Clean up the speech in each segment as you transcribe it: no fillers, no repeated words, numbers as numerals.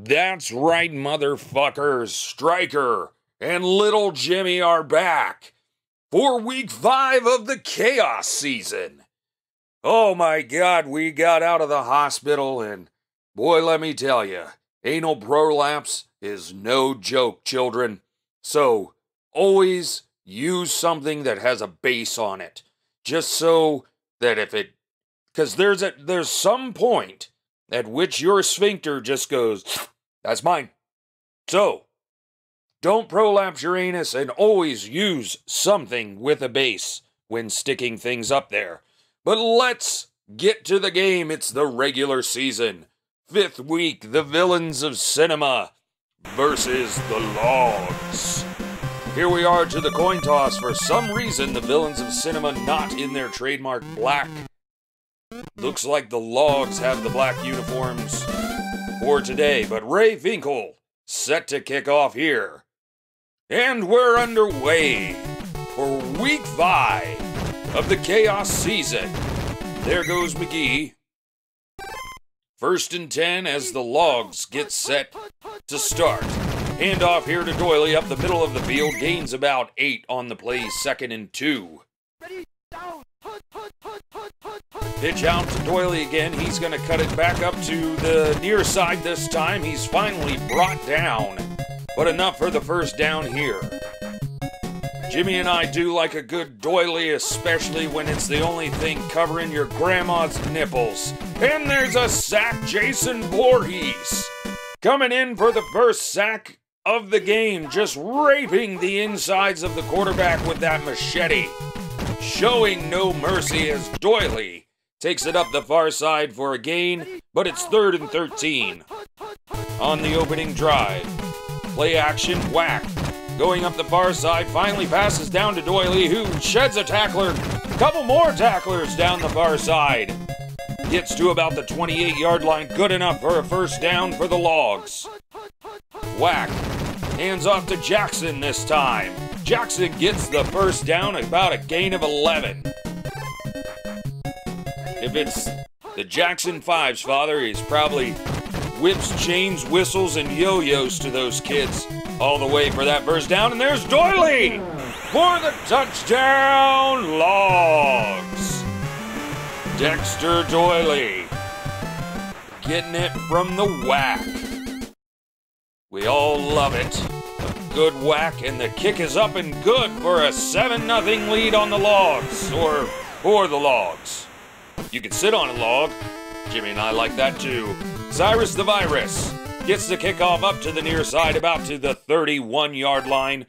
That's right, motherfuckers. Stryker and Little Jimmy are back for week 5 of the Chaos season. Oh my God, we got out of the hospital and boy, let me tell you, anal prolapse is no joke, children. So always use something that has a base on it, just so that because there's some point at which your sphincter just goes, that's mine. So, don't prolapse your anus and always use something with a base when sticking things up there. But let's get to the game. It's the regular season. 5th week, the villains of cinema versus the logs. Here we are to the coin toss. For some reason, the villains of cinema not in their trademark black. Looks like the logs have the black uniforms for today, but Ray Finkel set to kick off here. And we're underway for week 5 of the Chaos season. There goes McGee. 1st and 10 as the logs get set to start. Hand off here to Doily up the middle of the field. Gains about 8 on the play, 2nd and 2. Pitch out to Doily again. He's going to cut it back up to the near side this time. He's finally brought down, but enough for the first down here. Jimmy and I do like a good doily, especially when it's the only thing covering your grandma's nipples. And there's a sack, Jason Voorhees, coming in for the first sack of the game, just raping the insides of the quarterback with that machete. Showing no mercy as Doily takes it up the far side for a gain, but it's 3rd and 13. On the opening drive, play action, whack. Going up the far side, finally passes down to Doily, who sheds a tackler. Couple more tacklers down the far side. Gets to about the 28-yard line, good enough for a first down for the logs. Whack. Hands off to Jackson this time. Jackson gets the first down, about a gain of 11. If it's the Jackson 5's father, he's probably whips, chains, whistles, and yo-yos to those kids all the way for that first down. And there's Doily for the touchdown, Logs. Dexter Doily getting it from the whack. We all love it. A good whack, and the kick is up and good for a 7-0 lead on the Logs, or for the Logs. You can sit on a log. Jimmy and I like that too. Cyrus the Virus gets the kickoff up to the near side, about to the 31-yard line.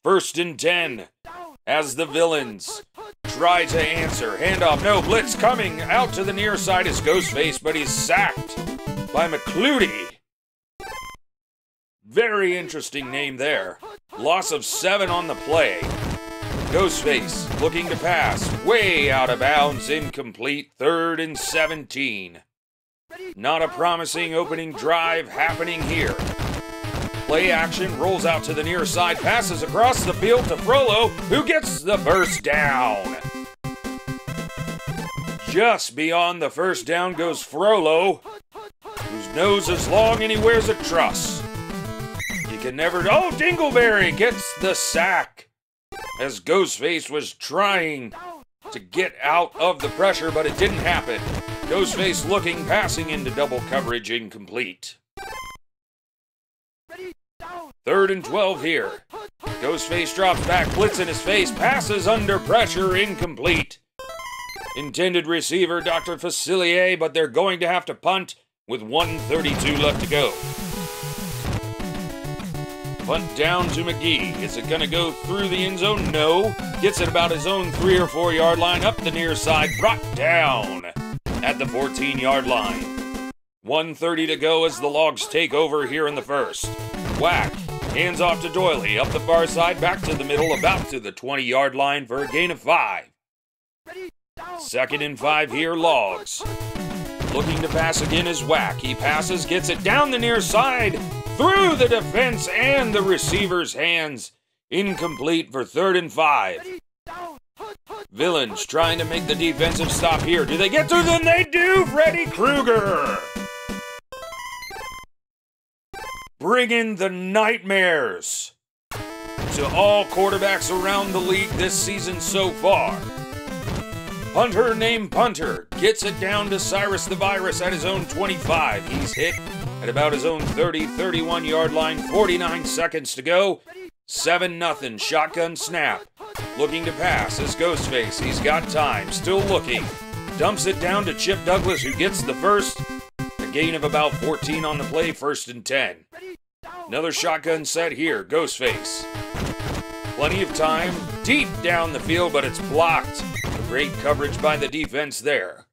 1st and 10 as the villains try to answer. Handoff, no, blitz coming out to the near side is Ghostface, but he's sacked by McCluty. Very interesting name there. Loss of 7 on the play. Ghostface looking to pass, way out of bounds, incomplete, 3rd and 17. Not a promising opening drive happening here. Play action, rolls out to the near side, passes across the field to Frollo, who gets the first down. Just beyond the first down goes Frollo, whose nose is long and he wears a truss. You can never... Oh, Dingleberry gets the sack as Ghostface was trying to get out of the pressure, but it didn't happen. Ghostface looking, passing into double coverage, incomplete. 3rd and 12 here. Ghostface drops back, blitz in his face, passes under pressure, incomplete. Intended receiver, Dr. Facilier, but they're going to have to punt with 1:32 left to go. Punt down to McGee. Is it going to go through the end zone? No. Gets it about his own 3 or 4 yard line, up the near side, brought down at the 14-yard line. 1:30 to go as the Logs take over here in the first. Whack. Hands off to Doily, up the far side, back to the middle, about to the 20-yard line for a gain of 5. 2nd and 5 here, Logs. Looking to pass again is Whack. He passes, gets it down the near side, through the defense and the receiver's hands. Incomplete for 3rd and 5. Villains trying to make the defensive stop here. Do they get through them? They do! Freddy Krueger! bringing the nightmares to all quarterbacks around the league this season so far. Punter named Punter gets it down to Cyrus the Virus at his own 25. He's hit at about his own 30, 31-yard line, 49 seconds to go. 7-0, shotgun snap. Looking to pass is Ghostface. He's got time, still looking. Dumps it down to Chip Douglas, who gets the first. A gain of about 14 on the play, 1st and 10. Another shotgun set here, Ghostface. Plenty of time, deep down the field, but it's blocked. Great coverage by the defense there.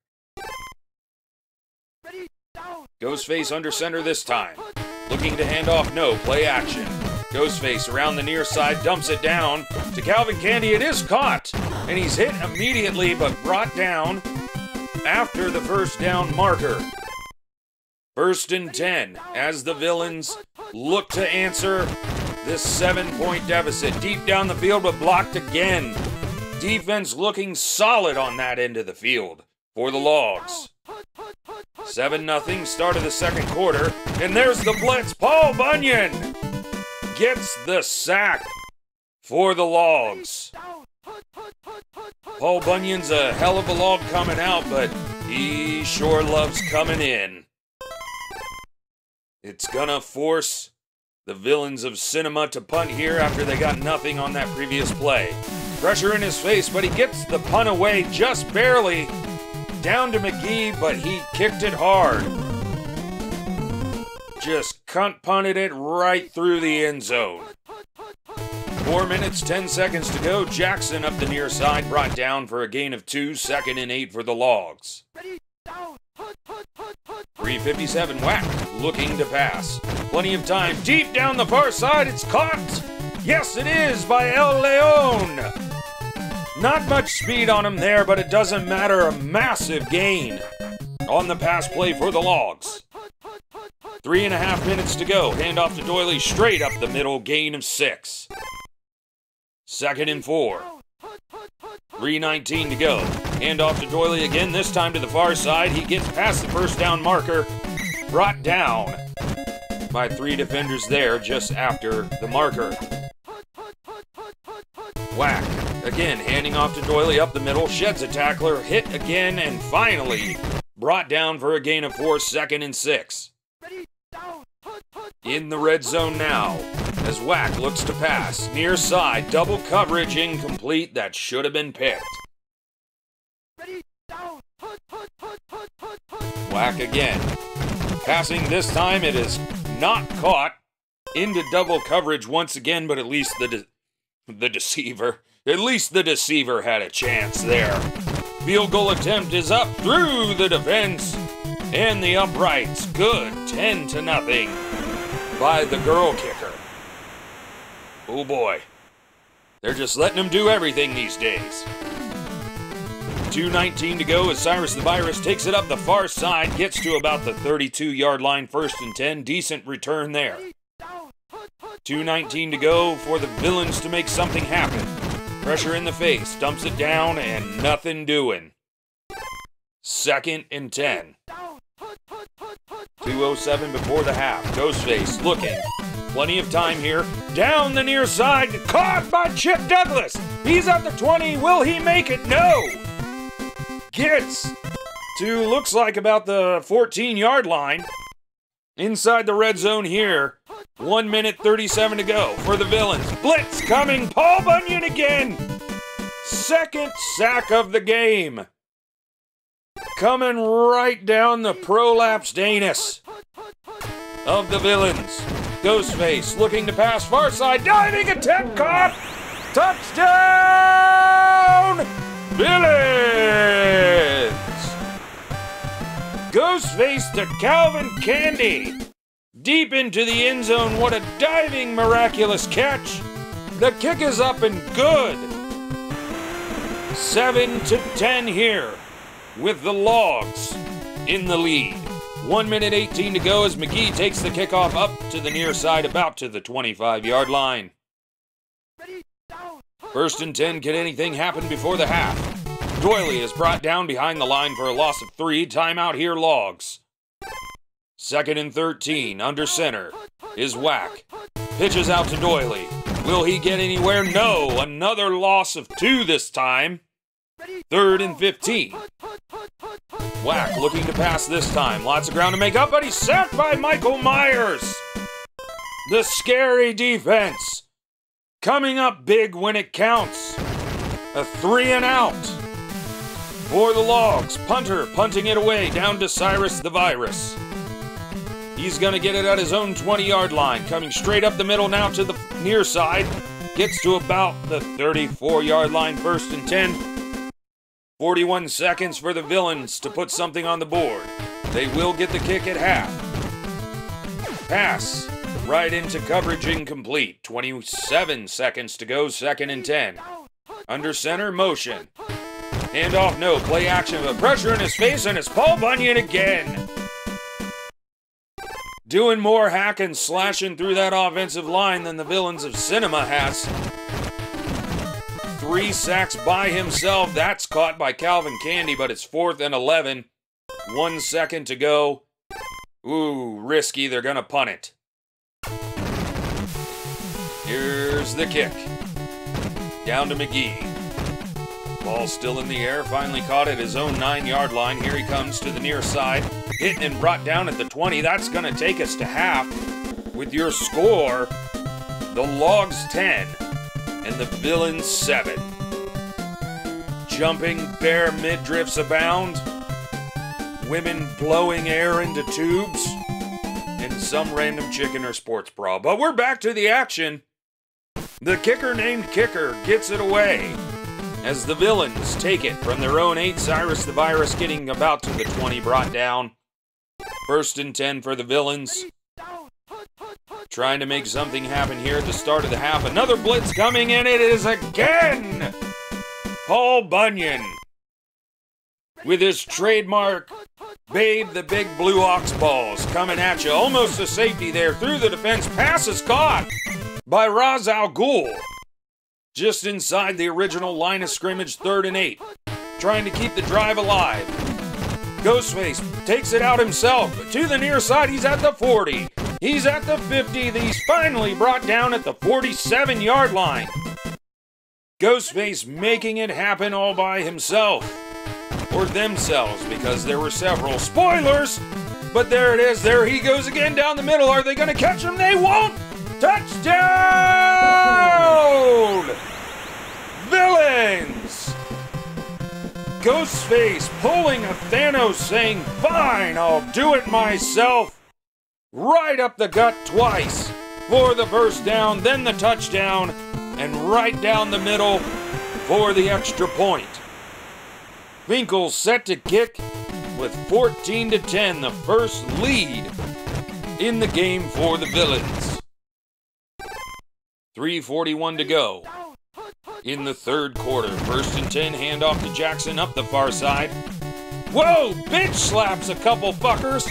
Ghostface under center this time. Looking to hand off, no, play action. Ghostface around the near side, dumps it down to Calvin Candy. It is caught, and he's hit immediately, but brought down after the first down marker. 1st and 10, as the Villains look to answer this 7-point deficit. Deep down the field, but blocked again. Defense looking solid on that end of the field for the Logs. 7-0, start of the second quarter, and there's the blitz. Paul Bunyan gets the sack for the Logs. Paul Bunyan's a hell of a log coming out, but he sure loves coming in. It's gonna force the Villains of Cinema to punt here after they got nothing on that previous play. Pressure in his face, but he gets the punt away just barely. Down to McGee, but he kicked it hard. Just punted it right through the end zone. 4 minutes, 10 seconds to go. Jackson up the near side, brought down for a gain of 2, 2nd and 8 for the Logs. 3:57, Whack looking to pass. Plenty of time, deep down the far side, it's caught! Yes, it is, by El Leon! Not much speed on him there, but it doesn't matter. A massive gain on the pass play for the Logs. 3.5 minutes to go. Handoff to Doyley, straight up the middle, gain of 6. 2nd and 4. 3:19 to go. Handoff to Doyley again, this time to the far side. He gets past the first down marker. Brought down by 3 defenders there just after the marker. Whack. Again, handing off to Doyley up the middle, sheds a tackler, hit again, and finally brought down for a gain of 4, 2nd and 6. In the red zone now, as Whack looks to pass. Near side, double coverage, incomplete. That should have been picked. Whack again. Passing this time, it is not caught. Into double coverage once again, but at least the deceiver had a chance there. Field goal attempt is up through the defense and the uprights. Good, 10-0 by the girl kicker. Oh boy, they're just letting them do everything these days. 2:19 to go as Cyrus the Virus takes it up the far side, gets to about the 32-yard line, 1st and 10. Decent return there. 2:19 to go for the Villains to make something happen. Pressure in the face, dumps it down, and nothing doing. 2nd and 10. 2:07 before the half. Ghostface looking. Plenty of time here. Down the near side, caught by Chip Douglas. He's at the 20. Will he make it? No. Gets to, looks like about the 14-yard line. Inside the red zone here. 1 minute, 37 to go for the Villains. Blitz coming. Paul Bunyan again. 2nd sack of the game. Coming right down the prolapsed anus of the Villains. Ghostface looking to pass far side. Diving attempt caught. Touchdown! Villains! Ghostface to Calvin Candy. Deep into the end zone. What a diving, miraculous catch. The kick is up and good. 7-10 here with the Logs in the lead. 1 minute 18 to go as McGee takes the kickoff up to the near side, about to the 25-yard line. 1st and 10, can anything happen before the half? Doyley is brought down behind the line for a loss of 3. Timeout here, Logs. 2nd and 13, under center. is Whack. Pitches out to Doily. Will he get anywhere? No. Another loss of 2 this time. 3rd and 15. Whack looking to pass this time. Lots of ground to make up, but he's sacked by Michael Myers. The scary defense coming up big when it counts. A 3 and out for the Logs. Punter punting it away down to Cyrus the Virus. He's going to get it at his own 20-yard line. Coming straight up the middle now to the near side. Gets to about the 34-yard line, 1st and 10. 41 seconds for the Villains to put something on the board. They will get the kick at half. Pass right into coverage, incomplete. 27 seconds to go, 2nd and 10. Under center, motion. Handoff, no. Play action, but pressure in his face, and it's Paul Bunyan again. Doing more hack and slashing through that offensive line than the Villains of Cinema has. 3 sacks by himself. That's caught by Calvin Candy, but it's 4th and 11. 1 second to go. Ooh, risky. They're going to punt it. Here's the kick. Down to McGee. Ball still in the air. Finally caught at his own 9-yard line. Here he comes to the near side. Hit and brought down at the 20. That's going to take us to half with your score. The Logs 10 and the Villains 7. Jumping bare midriffs abound. Women blowing air into tubes. And some random chicken or sports bra. But we're back to the action. The kicker named Kicker gets it away as the Villains take it from their own 8. Cyrus the Virus getting about to the 20, brought down. 1st and 10 for the Villains. Trying to make something happen here at the start of the half. Another blitz coming, and it is again Paul Bunyan with his trademark Babe the Big Blue Ox balls coming at you. Almost a safety there through the defense. Pass is caught by Ra's al Ghul. Just inside the original line of scrimmage, 3rd and 8. Trying to keep the drive alive. Ghostface takes it out himself. To the near side, he's at the 40. He's at the 50. He's finally brought down at the 47-yard line. Ghostface making it happen all by himself. Or themselves, because there were several. Spoilers! But there it is. There he goes again down the middle. Are they going to catch him? They won't! Touchdown! Villains! Ghostface pulling a Thanos saying, fine, I'll do it myself. Right up the gut twice for the first down, then the touchdown, and right down the middle for the extra point. Finkel set to kick with 14-10, the first lead in the game for the Villains. 3:41 to go in the 3rd quarter. 1st and 10, handoff to Jackson up the far side. Whoa, bitch slaps a couple fuckers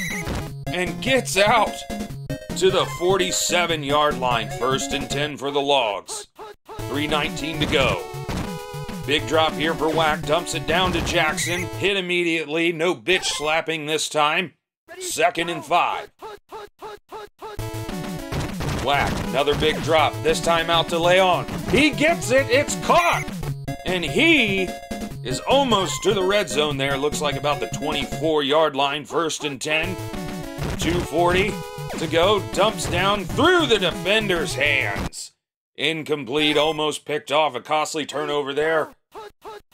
and gets out to the 47-yard line. 1st and 10 for the Logs. 3:19 to go. Big drop here for Whack, dumps it down to Jackson. Hit immediately, no bitch slapping this time. 2nd and 5. Whack, another big drop, this time out to Leon. He gets it, it's caught! And he is almost to the red zone there. Looks like about the 24-yard line, 1st and 10. 2:40 to go, dumps down through the defender's hands. Incomplete, almost picked off. A costly turnover there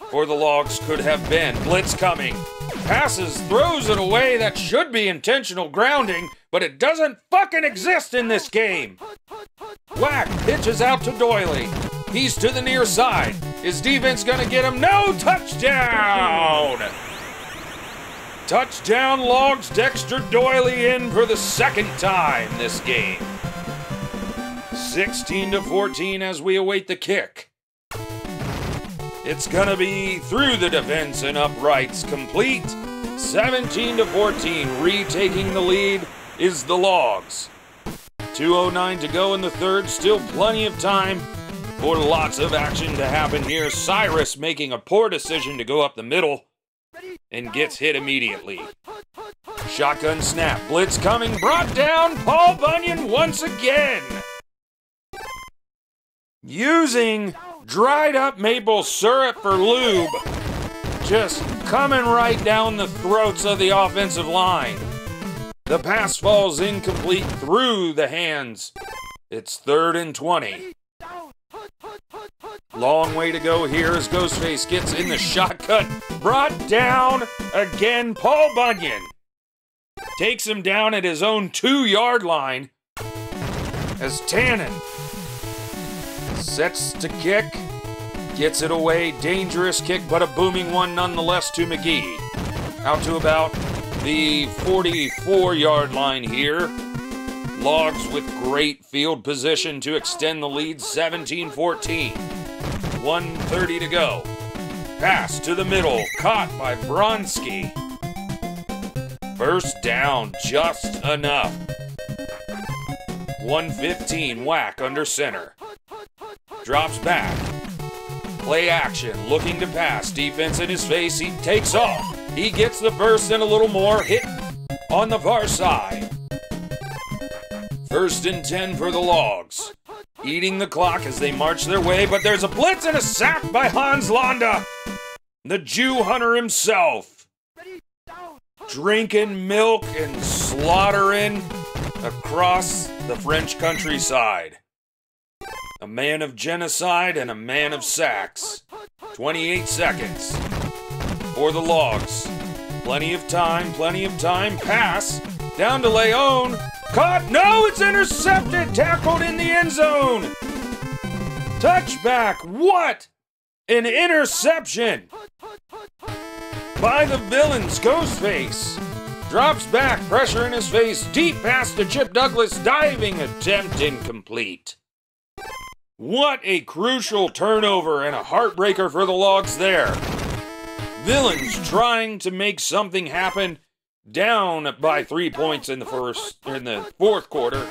for the Logs could have been. Blitz coming. Passes, throws it away. That should be intentional grounding, but it doesn't fucking exist in this game. Whack pitches out to Doily. He's to the near side. Is defense gonna get him? No! Touchdown! Touchdown Logs. Dexter Doily in for the 2nd time this game. 16-14 as we await the kick. It's gonna be through the defense and uprights, complete. 17-14, retaking the lead is the Logs. 2:09 to go in the 3rd, still plenty of time for lots of action to happen here. Cyrus making a poor decision to go up the middle and gets hit immediately. Shotgun snap, blitz coming, brought down, Paul Bunyan once again. Using dried up maple syrup for lube. Just coming right down the throats of the offensive line. The pass falls incomplete through the hands. It's 3rd and 20. Long way to go here as Ghostface gets in the shotgun. Brought down again, Paul Bunyan. Takes him down at his own 2-yard line as Tannen sets to kick. Gets it away. Dangerous kick, but a booming one nonetheless to McGee. Out to about the 44-yard line here. Logs with great field position to extend the lead, 17-14. 1:30 to go. Pass to the middle, caught by Bronski. First down, just enough. 1:15, whack under center. Drops back. Play action, looking to pass. Defense in his face, he takes off. He gets the burst and a little more, hit on the far side. 1st and 10 for the Logs. Eating the clock as they march their way, but there's a blitz and a sack by Hans Landa. The Jew hunter himself. Drinking milk and slaughtering across the French countryside. A man of genocide and a man of sacks. 28 seconds for the Logs. Plenty of time, pass. Down to Leon. Caught, no, it's intercepted, tackled in the end zone. Touchback, what an interception by the Villains. Ghostface drops back, pressure in his face, deep pass to Chip Douglas, diving attempt incomplete. What a crucial turnover and a heartbreaker for the Logs there. Villains trying to make something happen. Down by 3 points in the 4th quarter,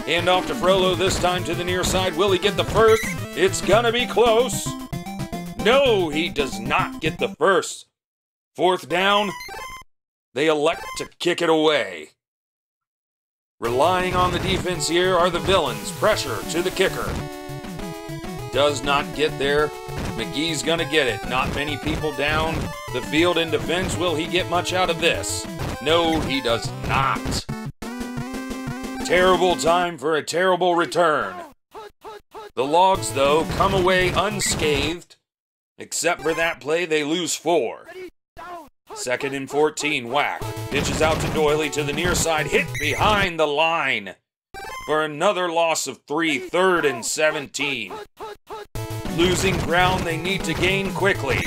Hand off to Frollo, this time to the near side. Will he get the first? It's gonna be close. No, he does not get the first. 4th down, they elect to kick it away. Relying on the defense here are the Villains. Pressure to the kicker. Does not get there. McGee's gonna get it. Not many people down the field in defense. Will he get much out of this? No, he does not. Terrible time for a terrible return. The Logs, though, come away unscathed. Except for that play, they lose 4. 2nd and 14, whack. Pitches out to Doyley to the near side. Hit behind the line for another loss of 3. 3rd and 17. Losing ground they need to gain quickly.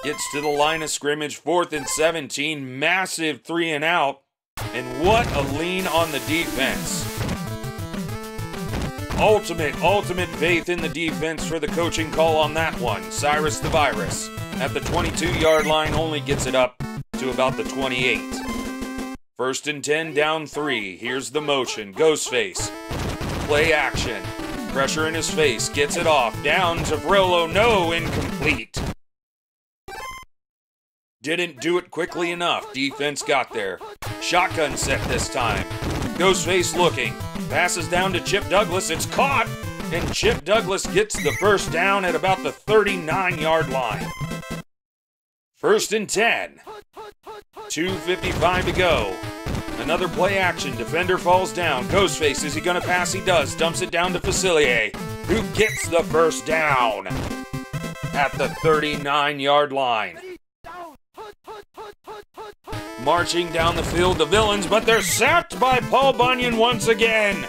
Gets to the line of scrimmage, 4th and 17, massive 3 and out. And what a lean on the defense. Ultimate faith in the defense for the coaching call on that one. Cyrus the Virus at the 22-yard line only gets it up to about the 28. 1st and 10, down 3. Here's the motion. Ghostface. Play action. Pressure in his face, gets it off, down to Frollo, no, incomplete. Didn't do it quickly enough, defense got there. Shotgun set this time. Ghostface looking, passes down to Chip Douglas, it's caught, and Chip Douglas gets the first down at about the 39-yard line. 1st and 10. 2:55 to go. Another play action. Defender falls down. Ghostface, is he going to pass? He does. Dumps it down to Facilier, who gets the first down at the 39-yard line. Marching down the field, the Villains, but they're sacked by Paul Bunyan once again.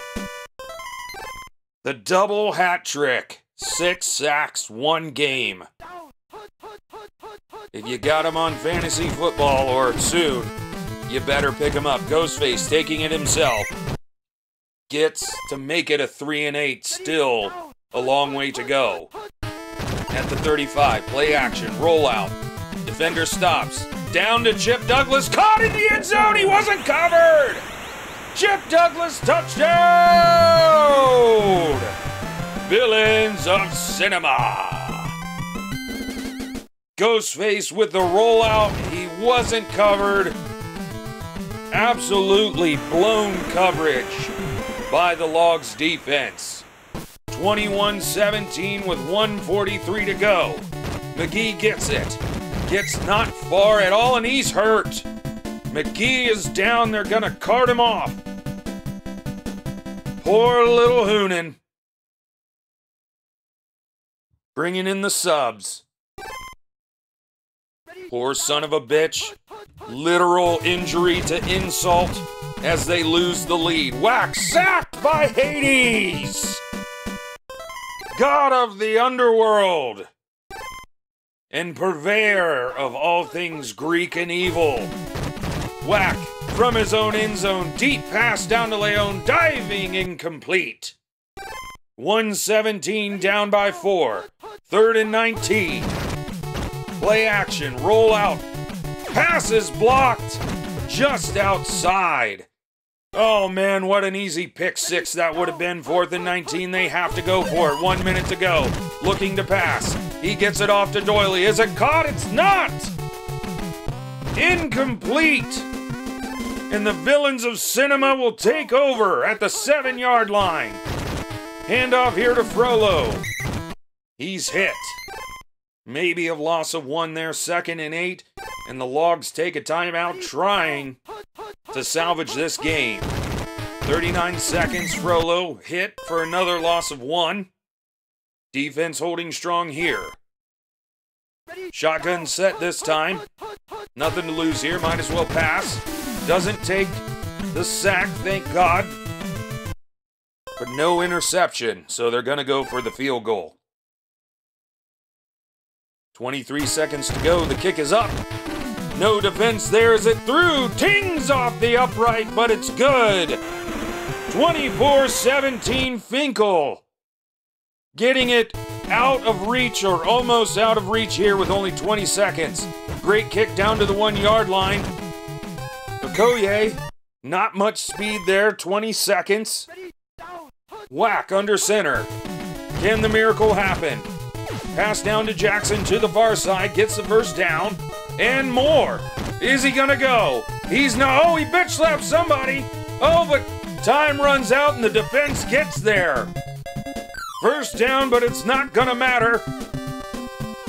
The double hat trick. 6 sacks, 1 game. If you got him on fantasy football or soon, you better pick him up. Ghostface taking it himself. Gets to make it a 3 and 8. Still a long way to go. At the 35, play action, rollout. Defender stops. Down to Chip Douglas. Caught in the end zone. He wasn't covered. Chip Douglas touchdown. Villains of Cinema. Ghostface with the rollout. He wasn't covered. Absolutely blown coverage by the Logs defense. 21-17 with 1:43 to go. McGee gets it. Gets not far at all, and he's hurt. McGee is down. They're gonna cart him off. Poor little Hoonan. Bringing in the subs. Poor son of a bitch. Literal injury to insult as they lose the lead. Whack, sacked by Hades! God of the underworld and purveyor of all things Greek and evil. Whack from his own end zone. Deep pass down to Leon. Diving incomplete. 1:17 down by 4. 3rd and 19. Play action. Roll out. Pass is blocked. Just outside. Oh man, what an easy pick six that would have been. 4th and 19. They have to go for it. 1 minute to go. Looking to pass. He gets it off to Doyley. Is it caught? It's not! Incomplete. And the villains of cinema will take over at the 7-yard line. Handoff here to Frollo. He's hit. Maybe a loss of 1 there. 2nd and 8. And the Logs take a timeout trying to salvage this game. 39 seconds. Frollo hit for another loss of 1. Defense holding strong here. Shotgun set this time. Nothing to lose here. Might as well pass. Doesn't take the sack, thank God. But no interception, so they're going to go for the field goal. 23 seconds to go. The kick is up. No defense there. Is it through? Tings off the upright, but it's good. 24-17 Finkel. Getting it out of reach or almost out of reach here with only 20 seconds. Great kick down to the 1-yard line. Okoye, not much speed there. 20 seconds. Whack under center. Can the miracle happen? Pass down to Jackson to the far side. Gets the first down. And more. Is he gonna go? He's no. Oh, he bitch slapped somebody. Oh, but time runs out and the defense gets there. First down, but it's not gonna matter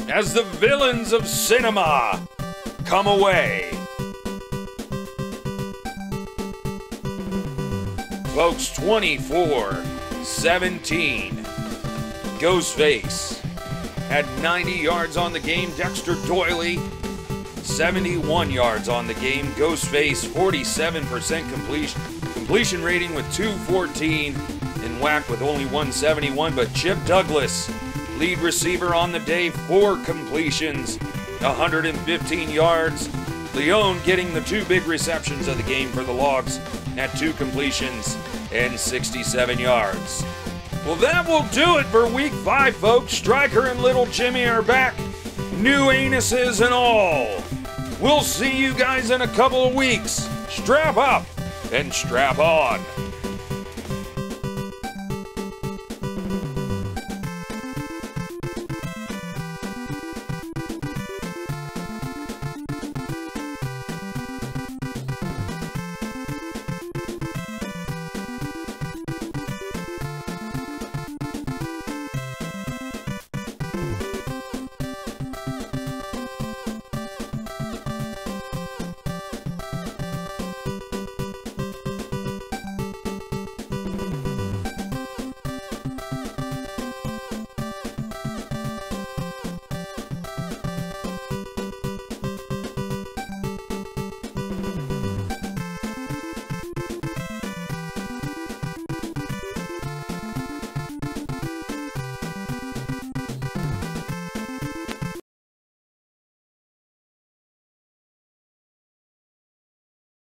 as the villains of cinema come away. Folks, 24-17. Ghostface had 90 yards on the game. Dexter Doyley, 71 yards on the game. Ghostface, 47% completion rating with 214. And Whack with only 171. But Chip Douglas, lead receiver on the day, 4 completions, 115 yards. Leon getting the 2 big receptions of the game for the Logs at 2 completions and 67 yards. Well, that will do it for Week 5, folks. Stryker and Little Jimmy are back. New anuses and all. We'll see you guys in a couple of weeks. Strap up and strap on.